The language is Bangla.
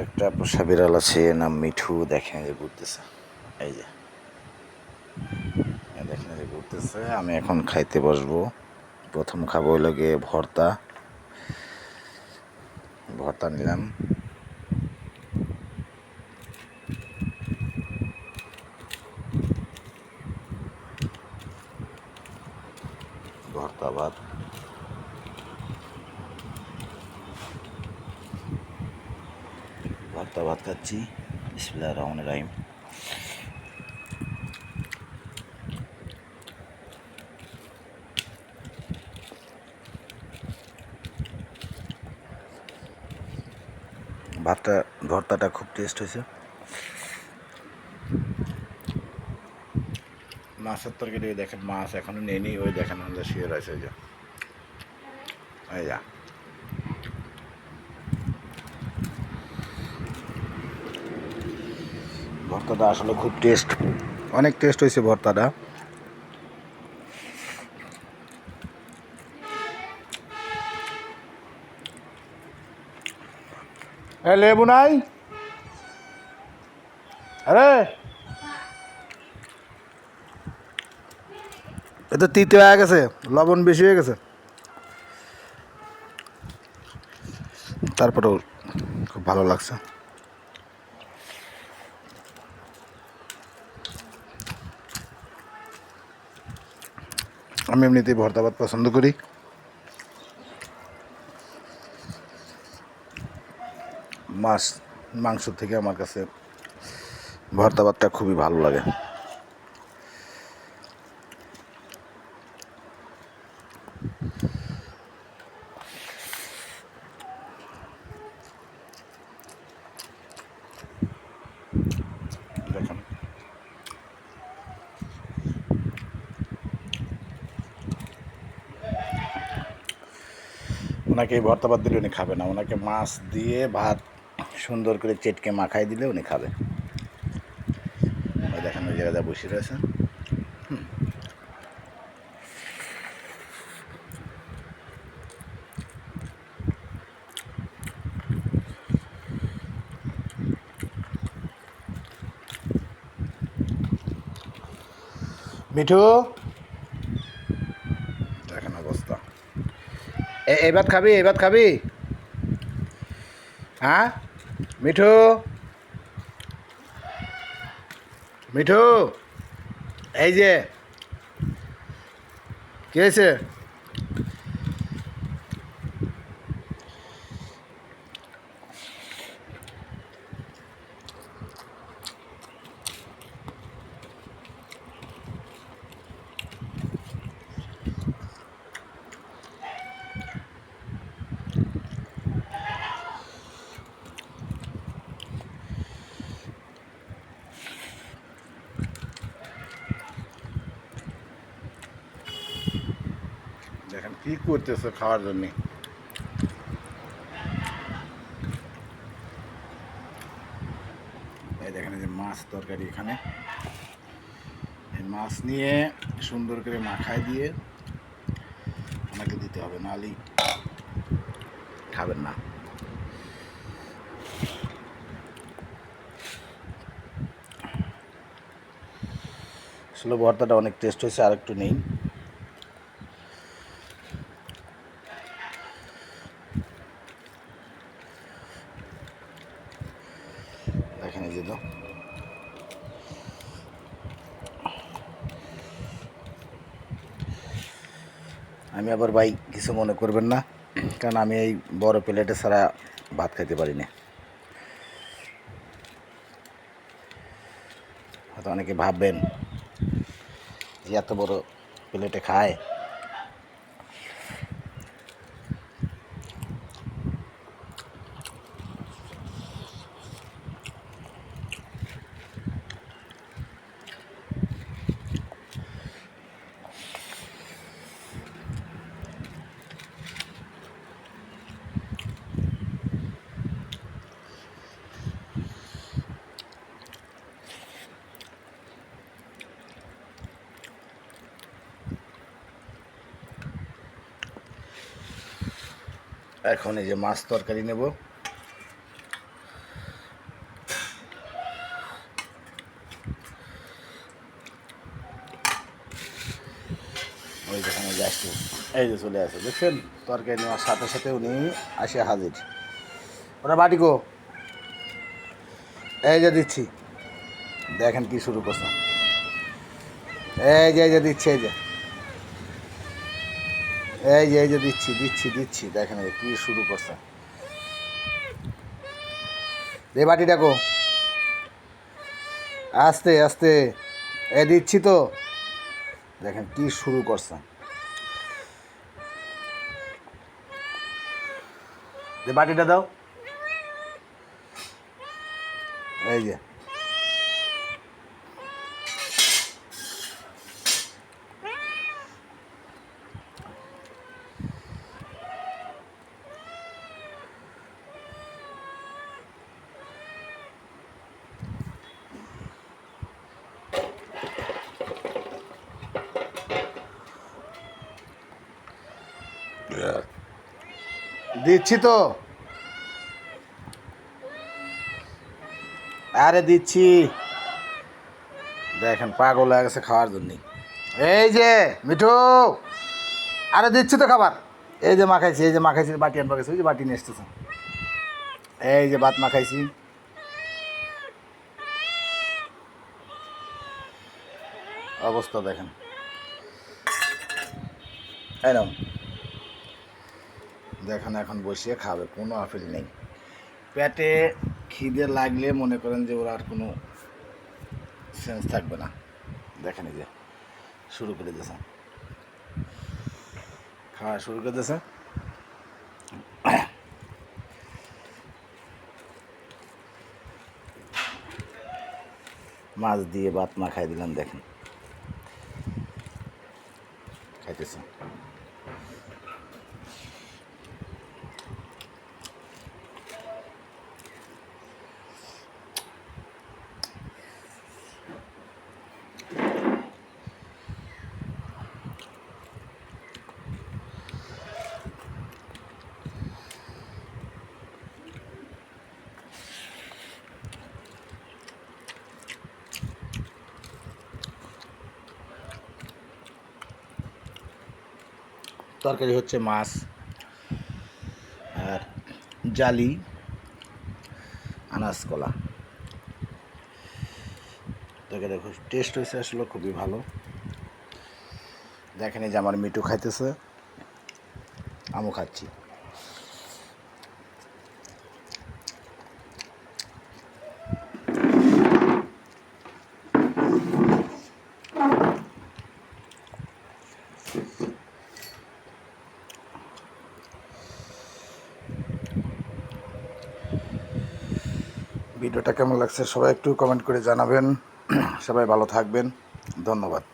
একটা পোষা বিড়াল আছে, নাম মিঠু। দেখেন যে ঘুরতেছে, এই যে দেখেন যে ঘুরতেছে। আমি এখন খাইতে বসবো। প্রথম খাবো হলো গিয়ে ভর্তা। ভর্তা নিলাম। ভর্তা ভাত। ভর্তা ভাত খাচ্ছি। বিসমিল্লাহির রহমানির রহিম। ভর্তাটা খুব টেস্ট হয়েছে। মাছের তরকারি দেখেন, মাছ এখনো নেই, ওই দেখেন আমাদের শুয়ে রয়েছে। ওই যে এই যা ভর্তাটা আসলে খুব টেস্ট, অনেক টেস্ট হয়েছে ভর্তাটা। লেবু নাই? আরে এ তো তিতে হয়ে গেছে, লবণ বেশি হয়ে গেছে। তারপরেও খুব ভালো লাগছে। আমি এমনিতেই ভর্তা ভাত পছন্দ করি। মাংস থেকে আমার কাছে ভর্তা ভাতটা খুবই ভালো লাগে। দেখেন ওনাকে এই ভর্তা ভাত দিলে উনি খাবে না, ওনাকে মাছ দিয়ে ভাত সুন্দর করে চেটকে মাখাই দিলে উনি খাবে। ওই দেখেন ওই জায়গায় বসে রয়েছে। মিঠু, দেখেন অবস্থা। এই ভাত খাবি? এই ভাত খাবি? হ্যাঁ মিঠু, মিঠু, এই যে কি হয়েছে? দেখেন কি করতেছে খাওয়ার জন্যে। এই দেখেন যে মাছ তরকারি, এখানে এই মাছ নিয়ে সুন্দর করে মাখায় দিয়ে ওনাকে দিতে হবে, নাহলে খাবেন না। আসলে ভর্তাটা অনেক টেস্ট হয়েছে, আর একটু নেই। দেখেন এই যে তো আমি আবার ভাই কিছু মনে করবেন না, কারণ আমি এই বড় প্লেটে ছাড়া ভাত খাইতে পারি না। হয়তো অনেকে ভাববেন যে এত বড় প্লেটে খায়। এখন এই যে মাছ তরকারি নেব। এই যে চলে আসে, দেখছেন তরকারি নেওয়ার সাথে সাথে উনি আসে হাজির। ওরা বাটি গো, এই যে দিচ্ছি, দেখেন কি শুরু করছে, এই যে দিচ্ছি, এই যে দিচ্ছি দিচ্ছি দিচ্ছি, দেখেন কি শুরু করছে। এই বাটিটা গো, আস্তে আস্তে, দিচ্ছি তো, দেখেন কি শুরু করছে। বাটিটা দাও, এই যে দিচ্ছি তো, আরে দিচ্ছি, দেখেন পাগল হয়ে গেছে খাওয়ার জন্যই। এই যে মিঠু, আরে দিচ্ছি তো খাবার, এই যে মাখাইছি, এই যে মাখাইছি, বাটি আনবা গেছে, ওই যে বাটি নিয়ে এসতেছে, এই যে ভাত মাখাইছি, অবস্থা দেখেন। এই নাও, দেখেন এখন বসিয়ে খাবে, কোনো আফিল নেই পেটে। খিদে লাগলে মনে করেন যে ওর আর কোনো সেন্স থাকবে না। দেখেন এই যে শুরু করে দিয়েছে, খাওয়া শুরু করে দিয়েছে। মাছ দিয়ে ভাত মাখাই দিলাম, দেখেন খাইতেছে। তরকারি হচ্ছে মাছ আর জালি আনাজ কলা। তরকারি টেস্ট হয়েছে আসলে খুবই ভালো। দেখেন এই যে আমার মিঠু খাইতেছে, আমও খাচ্ছি। ভিডিওটা কেমন লাগছে সবাই একটু কমেন্ট করে জানাবেন। সবাই ভালো থাকবেন, ধন্যবাদ।